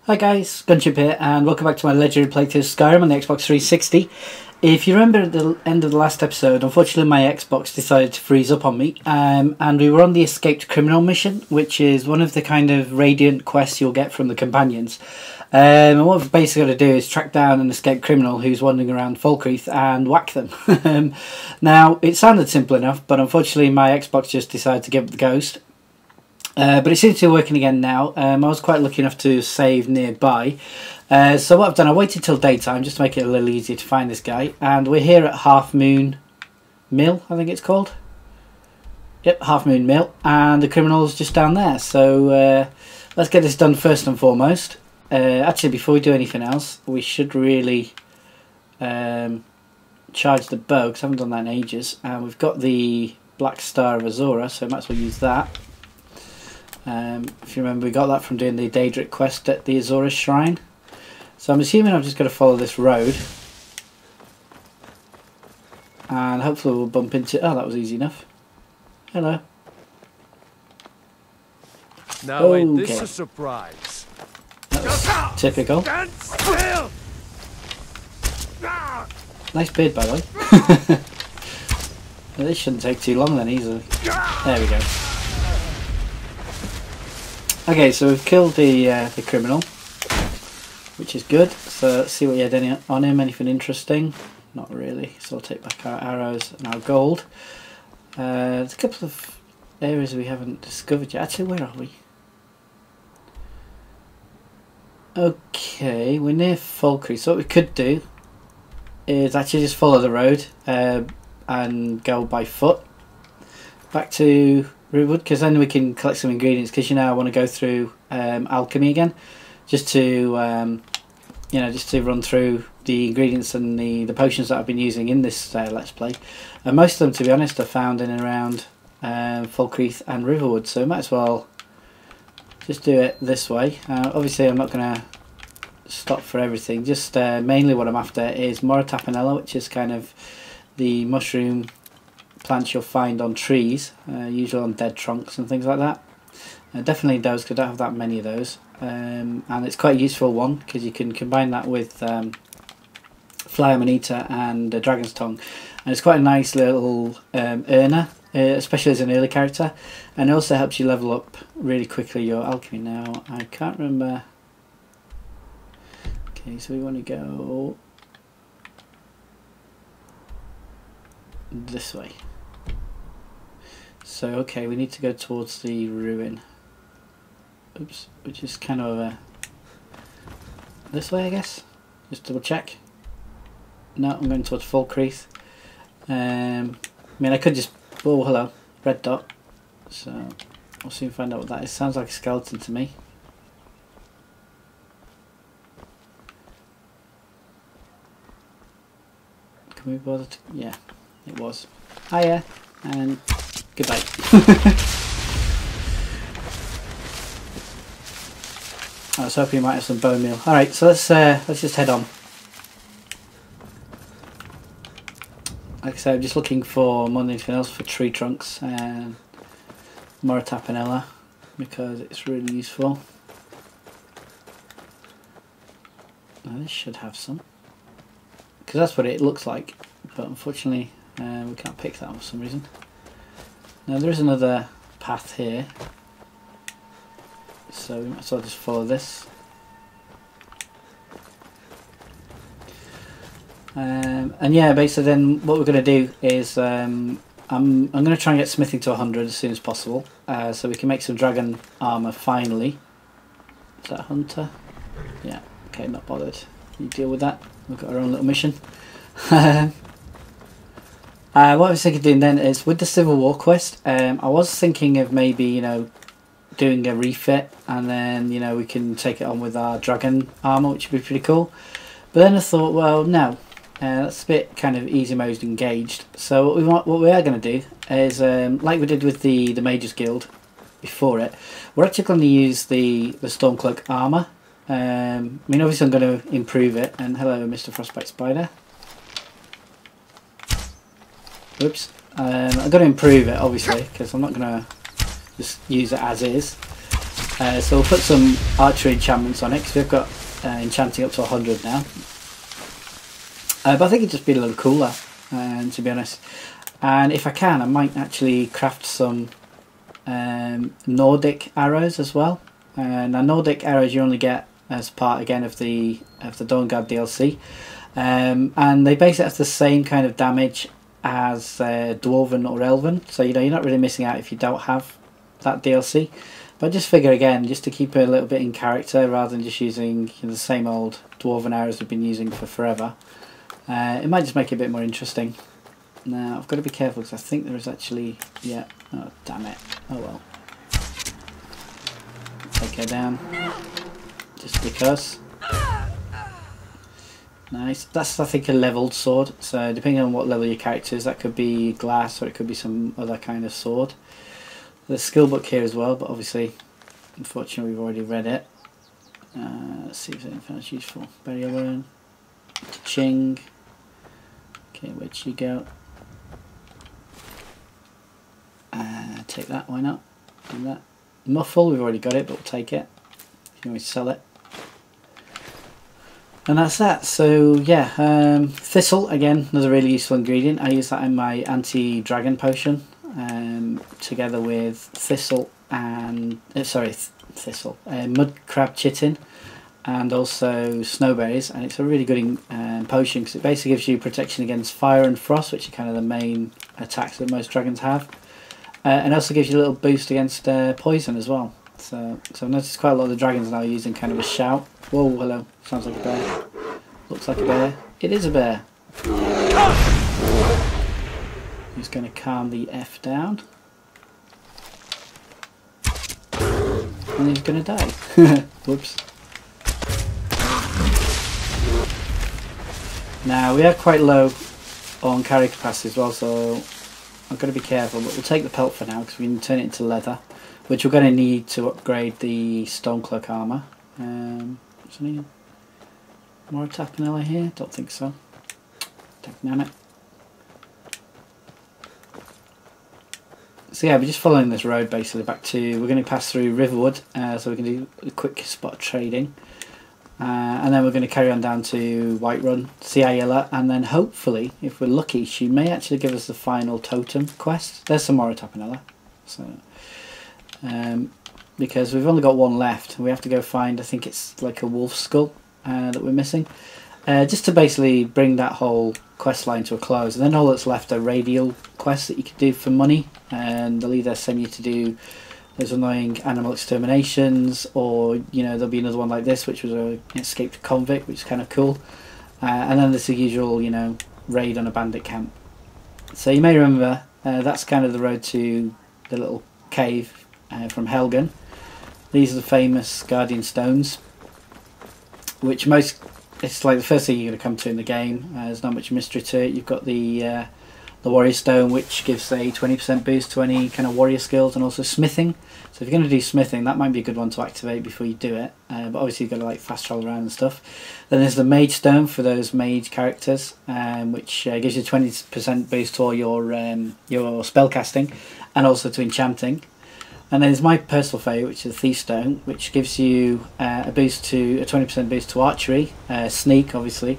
Hi guys, Gunship here and welcome back to my legendary playthrough of Skyrim on the Xbox 360. If you remember at the end of the last episode, unfortunately my Xbox decided to freeze up on me and we were on the Escaped Criminal mission, which is one of the kind of radiant quests you'll get from the companions. And what we've basically got to do is track down an escaped criminal who's wandering around Falkreath and whack them. Now, it sounded simple enough, but unfortunately my Xbox just decided to give up the ghost. But it seems to be working again now. I was quite lucky enough to save nearby. So what I've done, I waited till daytime just to make it a little easier to find this guy. And we're here at Half Moon Mill, I think it's called. Yep, Half Moon Mill. And the criminal's just down there. So let's get this done first and foremost. Actually, before we do anything else, we should really charge the bow, because I haven't done that in ages. And we've got the Black Star of Azora, so might as well use that. If you remember, we got that from doing the Daedric quest at the Azora Shrine. So I'm assuming I'm just going to follow this road. And hopefully we'll bump into... Oh, that was easy enough. Hello. Now okay. Ain't this a surprise? That was typical. Stand still. Nice beard, by the way. Well, this shouldn't take too long then, easily. There we go. Okay, so we've killed the criminal, which is good. So let's see what he had on him. Anything interesting? Not really. So I'll take back our arrows and our gold. There's a couple of areas we haven't discovered yet. Actually, where are we? Okay, we're near Falkreath. So what we could do is actually just follow the road and go by foot back to Rootwood, because then we can collect some ingredients, because you know I want to go through alchemy again, just to you know, just to run through the ingredients and the potions that I've been using in this let's play. And most of them, to be honest, are found in and around Falkreath and Riverwood, so might as well just do it this way. Obviously I'm not going to stop for everything, just mainly what I'm after is Moratapinella, which is kind of the mushroom plants you'll find on trees, usually on dead trunks and things like that. Definitely those, because I don't have that many of those. And it's quite a useful one, because you can combine that with Flower Manita and Dragon's Tongue. And it's quite a nice little earner, especially as an early character. And it also helps you level up really quickly your alchemy. Now, I can't remember... Okay, so we want to go this way. So okay, we need to go towards the ruin. Oops, which is kind of this way, I guess. Just double check. No, I'm going towards Falkreath. I mean, I could just... Oh, hello, red dot. So we'll soon find out what that is. Sounds like a skeleton to me. Can we bother to... Yeah, it was. Hiya, and goodbye. I was hoping you might have some bone meal. Alright, so let's just head on. Like I said, I'm just looking for more than anything else for tree trunks and Moratapinella, because it's really useful. Now this should have some, because that's what it looks like, but unfortunately we can't pick that for some reason. Now there is another path here, so we might as well just follow this. And yeah, basically then what we're going to do is I'm going to try and get smithing to 100 as soon as possible, so we can make some dragon armour finally. Is that a hunter? Yeah, okay, not bothered. You deal with that. We've got our own little mission. What I was thinking of doing then is, with the Civil War quest, I was thinking of maybe, you know, doing a refit, and then, you know, we can take it on with our dragon armour, which would be pretty cool. But then I thought, well, no, that's a bit kind of easy mode engaged. So what we are going to do is, like we did with the Mages Guild before it, we're actually going to use the Stormcloak armour. I mean, obviously I'm going to improve it, and hello, Mr. Frostbite Spider. Oops. I've got to improve it, obviously, because I'm not going to just use it as is. So we'll put some archery enchantments on it because we've got enchanting up to 100 now. But I think it'd just be a little cooler, to be honest. And if I can, I might actually craft some Nordic arrows as well. Now Nordic arrows you only get as part again of the Dawnguard DLC, and they basically have the same kind of damage as Dwarven or Elven. So you know you're not really missing out if you don't have that DLC. But I just figure again, just to keep it a little bit in character rather than just using the same old Dwarven arrows we've been using for forever. It might just make it a bit more interesting. Now I've got to be careful because I think there is actually, yeah, oh damn it, oh well. Take her down, just because. Nice, that's I think a leveled sword, so depending on what level your character is, that could be glass or it could be some other kind of sword. There's a skill book here as well, but obviously, unfortunately we've already read it. Let's see if there's anything else useful. Burial urn, Ching. Okay, where'd she go? Take that, why not? And that. Muffle, we've already got it, but we'll take it. You can always sell it. And that's that. So yeah, Thistle, again, another really useful ingredient. I use that in my anti-dragon potion, together with Thistle and, Mudcrab Chitin, and also Snowberries, and it's a really good potion because it basically gives you protection against fire and frost, which are kind of the main attacks that most dragons have, and also gives you a little boost against poison as well. So I've noticed quite a lot of the dragons now are using kind of a shout. Whoa, hello, sounds like a bear. Looks like a bear. It is a bear. He's going to calm the F down. And he's going to die. Whoops. Now we are quite low on carry capacity as well, so I've got to be careful, but we'll take the pelt for now because we can turn it into leather, which we're going to need to upgrade the Stonecloak armour. Is there any more Tapanella here? Don't think so. Dynamic. So yeah, we're just following this road basically back to, we're going to pass through Riverwood, so we can do a quick spot of trading. And then we're going to carry on down to Whiterun, see Ayala, and then hopefully, if we're lucky, she may actually give us the final totem quest. There's some more Tapanella. So, because we've only got one left, we have to go find, I think it's like a wolf skull that we're missing. Just to basically bring that whole quest line to a close, and then all that's left are radial quests that you can do for money, and they'll either send you to do those annoying animal exterminations, or you know there'll be another one like this, which was an escaped convict, which is kind of cool, and then there's the usual, you know, raid on a bandit camp. So you may remember that's kind of the road to the little cave from Helgen. These are the famous Guardian Stones, which it's like the first thing you're going to come to in the game. There's not much mystery to it. You've got the Warrior Stone, which gives a 20% boost to any kind of warrior skills, and also smithing. So if you're going to do smithing, that might be a good one to activate before you do it. But obviously you've got to like fast travel around and stuff. Then there's the Mage Stone for those mage characters, which gives you 20% boost to all your spell casting, and also to enchanting. And then there's my personal favourite, which is the Thief Stone, which gives you a 20% boost to archery, sneak obviously,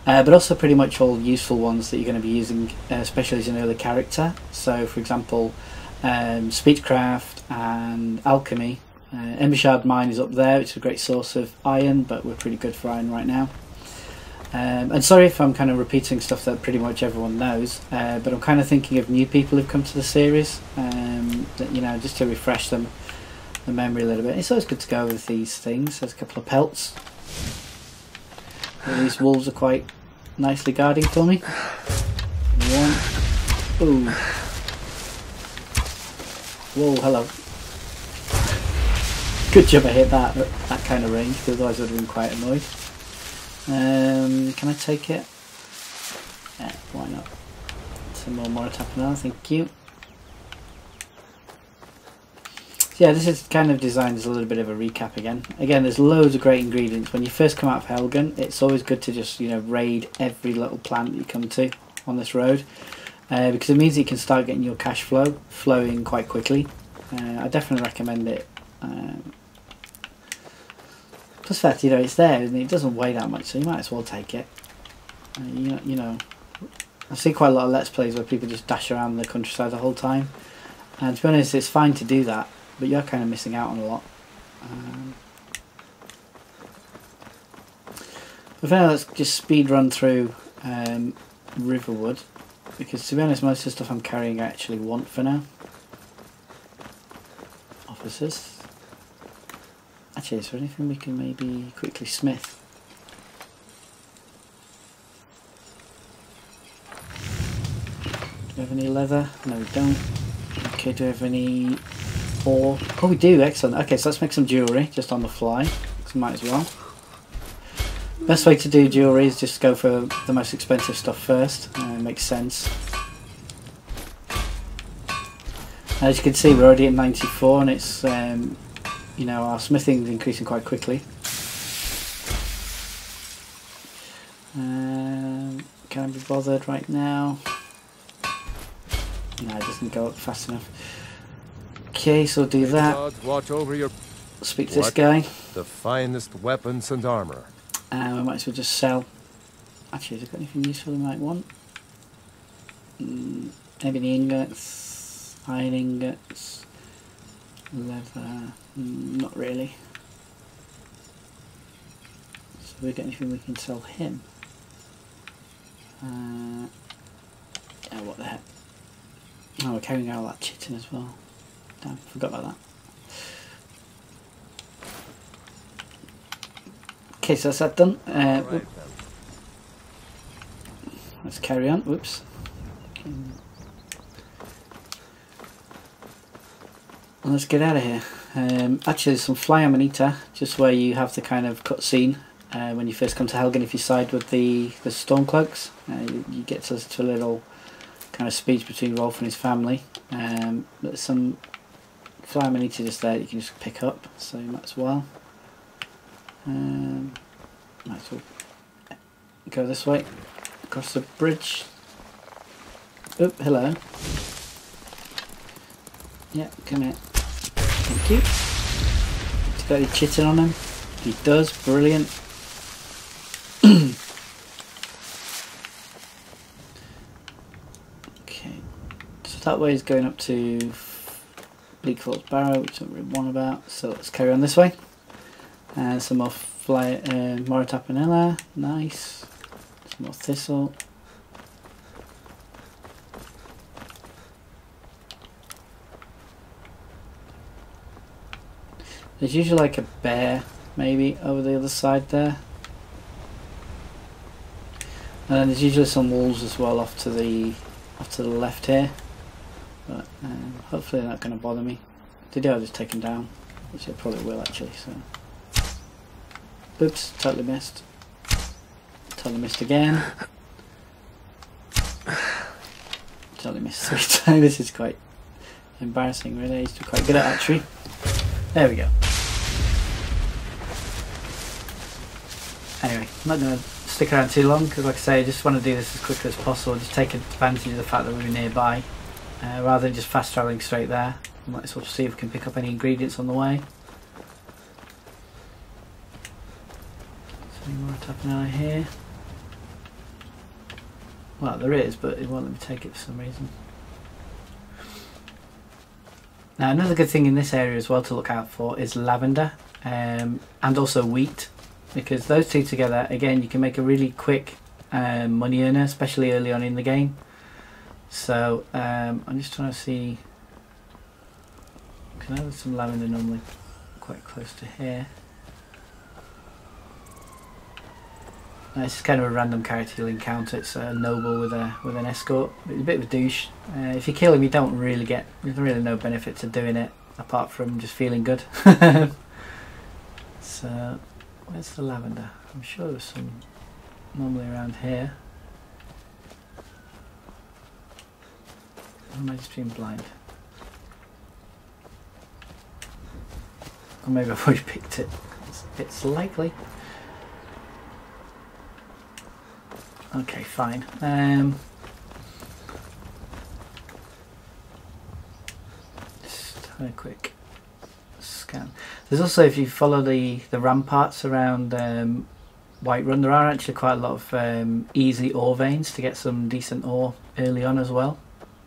but also pretty much all useful ones that you're going to be using, especially as an early character. So for example, speechcraft and alchemy. Embershard Mine is up there, which is a great source of iron, but we're pretty good for iron right now. And sorry if I'm kind of repeating stuff that pretty much everyone knows, but I'm kind of thinking of new people who've come to the series, that, you know, just to refresh the memory a little bit. It's always good to go with these things. There's a couple of pelts. These wolves are quite nicely guarding for me. One. Ooh. Whoa, hello. Good job I hit that at that kind of range, because otherwise I would have been quite annoyed. Can I take it? Yeah, why not? Some more attack now, thank you. So yeah, this is kind of designed as a little bit of a recap again. Again, there's loads of great ingredients. When you first come out of Helgen, it's always good to just, you know, raid every little plant that you come to on this road, because it means that you can start getting your cash flow flowing quite quickly. I definitely recommend it Plus that, you know, it's there and it doesn't weigh that much, so you might as well take it. You know, I see quite a lot of Let's Plays where people just dash around the countryside the whole time. And to be honest, it's fine to do that, but you're kind of missing out on a lot. But for now, let's just speed run through Riverwood, because to be honest, most of the stuff I'm carrying I actually want for now. Officers. Actually, is there anything we can maybe quickly smith? Do we have any leather? No, we don't. Okay, do we have any ore? Oh, we do. Excellent. Okay, so let's make some jewellery just on the fly. So might as well. Best way to do jewellery is just go for the most expensive stuff first. Makes sense. As you can see, we're already at 94, and it's you know, our smithing is increasing quite quickly. Can I be bothered right now? No, it doesn't go up fast enough. Okay, so I'll do that. Watch over your... Speak to this guy. The finest weapons and armor. We might as well just sell. Actually, has it got anything useful we might want? Maybe the ingots, iron ingots, leather. Not really. So we got anything we can sell him? Yeah, what the heck? Oh, we're carrying out all that chitin as well. Damn, forgot about that. Okay, so that's that done. Right, let's carry on. Whoops. Well, let's get out of here. Actually, there's some fly amanita, just where you have the kind of cutscene when you first come to Helgen. If you side with the Stormcloaks, you get to a little kind of speech between Rolf and his family. There's some fly amanita just there that you can just pick up, so you might as well. Might as well go this way, across the bridge. Oh, hello. Yeah, come here. Thank you. He's got any chitin on him? He does, brilliant. Okay, so that way is going up to Bleak Falls Barrow, which I don't really want about, so let's carry on this way. And some more Moratapanella, nice. Some more Thistle. There's usually like a bear maybe over the other side there. And then there's usually some wolves as well off to the left here. But hopefully they're not going to bother me. If they do, I'll just take them down, which they probably will actually. So, oops, totally missed. Totally missed again. Totally missed 3 times. This is quite embarrassing really. I used to be quite good at archery. There we go. Anyway, I'm not going to stick around too long because, like I say, I just want to do this as quickly as possible. Just take advantage of the fact that we're nearby, rather than just fast travelling straight there. We might as well see if we can pick up any ingredients on the way. So any more tapping eye here? Well, there is, but it won't let me take it for some reason. Now, another good thing in this area as well to look out for is lavender, and also wheat, because those two together, again, you can make a really quick money earner, especially early on in the game. So I'm just trying to see, can I have some lavender normally quite close to here? It's kind of a random character you'll encounter. It's a noble with an escort. It's a bit of a douche. If you kill him, there's really no benefit to doing it apart from just feeling good. So, where's the lavender? I'm sure there's some normally around here. Or am I just being blind? Or maybe I've already picked it. It's likely. Okay, fine. Just have a quick can. There's also, if you follow the ramparts around Whiterun, there are actually quite a lot of easy ore veins to get some decent ore early on as well.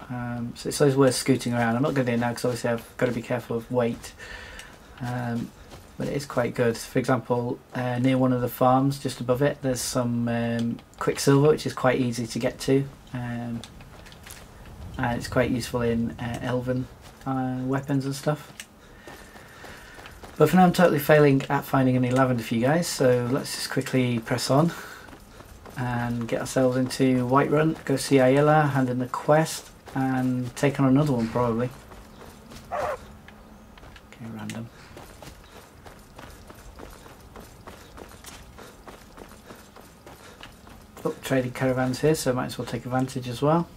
So it's always worth scooting around. I'm not going to do it now because obviously I've got to be careful of weight. But it is quite good. For example, near one of the farms just above it, there's some quicksilver, which is quite easy to get to. And it's quite useful in elven weapons and stuff. But for now I'm totally failing at finding any lavender for you guys, so let's just quickly press on and get ourselves into Whiterun, go see Ayla, hand in the quest, and take on another one probably. Okay, random. Oh, trading caravans here, so might as well take advantage as well.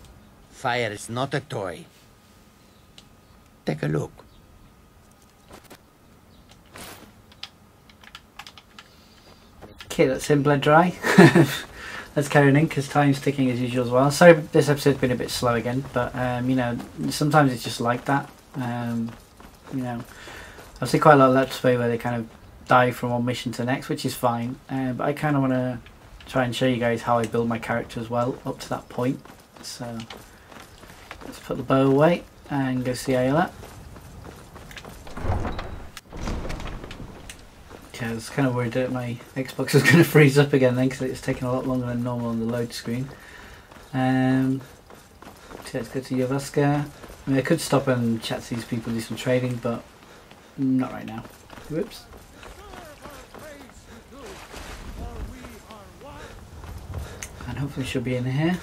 Fire is not a toy. Take a look. Okay, that's him bled dry. Let's carry on in because time's ticking as usual as well. Sorry this episode's been a bit slow again, but you know, sometimes it's just like that. You know, I see quite a lot of Let's Play where they kind of die from one mission to the next, which is fine. But I kind of want to try and show you guys how I build my character as well up to that point. So let's put the bow away and go see Ayla. I was kind of worried that my Xbox was going to freeze up again then because it's taking a lot longer than normal on the load screen. So let's go to Yovaska. I mean, I could stop and chat to these people, do some trading, but not right now. Whoops. And hopefully she'll be in here.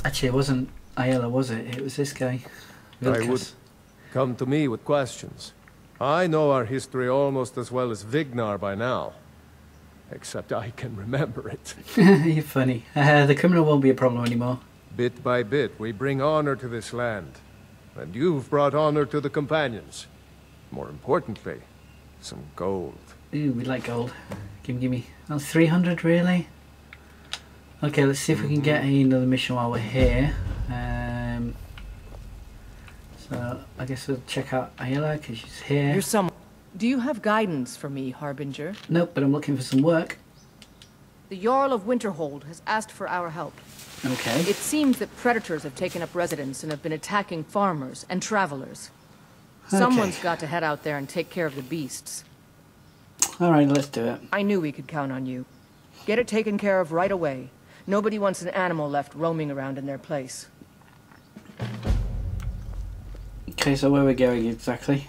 Actually, it wasn't Ayla, was it? It was this guy. I would come to me with questions. I know our history almost as well as Vignar by now. Except I can remember it. You're funny. The criminal won't be a problem anymore. Bit by bit, we bring honor to this land. And you've brought honor to the companions. More importantly, some gold. Ooh, we like gold. Gimme. Oh, 300 really? Okay, let's see if we can get another mission while we're here. So I guess we'll check out Ayla because she's here. You're someone. Do you have guidance for me, Harbinger? Nope, but I'm looking for some work. The Jarl of Winterhold has asked for our help. Okay. It seems that predators have taken up residence and have been attacking farmers and travelers. Okay. Someone's got to head out there and take care of the beasts. Alright, let's do it. I knew we could count on you. Get it taken care of right away. Nobody wants an animal left roaming around in their place. Okay, so where are we going exactly?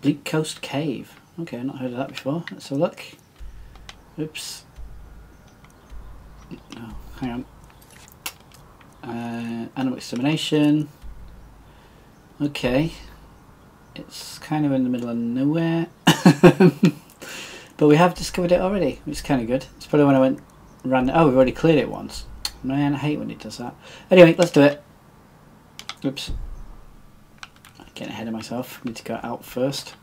Bleak Coast Cave. Okay, I've not heard of that before. Let's have a look. Oops. Oh, hang on. Animal extermination. Okay. It's kind of in the middle of nowhere. But we have discovered it already, which is kind of good. It's probably when I ran... Oh, we've already cleared it once. Man, I hate when it does that. Anyway, let's do it. Oops. Getting ahead of myself. Need to go out first.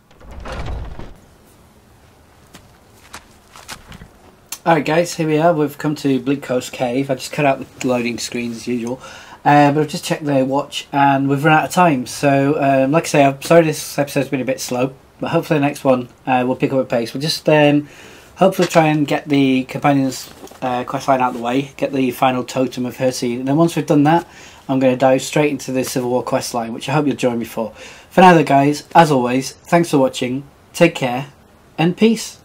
Alright guys, here we are. We've come to Bleak Coast Cave. I just cut out the loading screen as usual. But I've just checked the watch and we've run out of time. So, like I say, I'm sorry this episode's been a bit slow. But hopefully the next one we'll pick up a pace. We'll just hopefully try and get the Companion's questline out of the way. Get the final totem of Hersey. And then once we've done that, I'm going to dive straight into the Civil War questline, which I hope you'll join me for. For now though guys, as always, thanks for watching, take care, and peace.